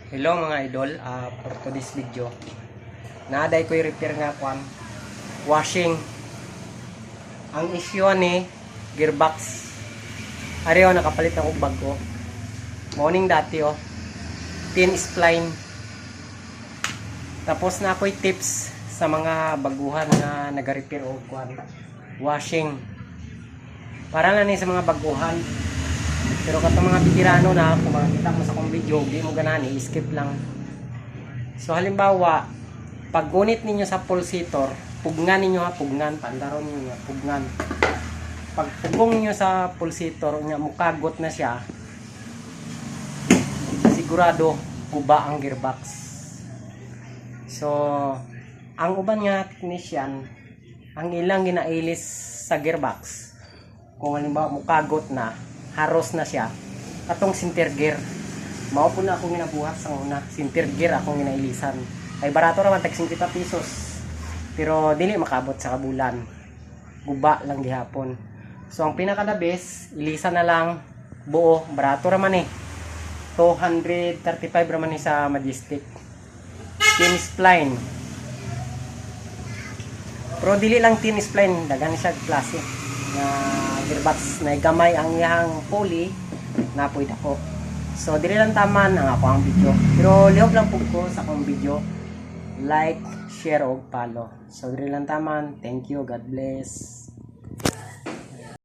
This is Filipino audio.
Hello mga idol, for today's video naaday ko i-repair nga kwan washing. Ang issue ni gearbox ariyo, nakapalit ako bago morning dati tin spline. Tapos na ako'y tips sa mga baguhan na nag-repair o kwan washing para lang ni sa mga baguhan. Pero katong mga bikirano na, kung makikita mo sa kong video, di mo ganani, skip lang. So halimbawa, pag gunit ninyo sa pulsator, pugnan ninyo ha, pugnan, pandaron ninyo, pugnan. Pag pugong ninyo sa pulsator, mukagot na siya, sigurado, guba ang gearbox. So, ang uban nga technician, ang ilang ginailis sa gearbox, kung halimbawa mukagot na, haros na siya, katong sinter gear, mao po na akong ginabuhat sa una, sinter gear akong ginailisan. Ay barato naman, tag 50 pesos, pero dili makabot sa kabulan, guba lang gihapon. So ang pinaka the best, ilisan na lang buo, barato naman 235 naman sa Majestic, tin spline. Pero dili lang tin spline, dagan siya klase na gearbox na gamay ang iyang pulley na pwede ako. So dili lang taman ang ako ang video, pero lihok lang po ko sa akong video, like, share o follow. So dili lang taman. Thank you, God bless.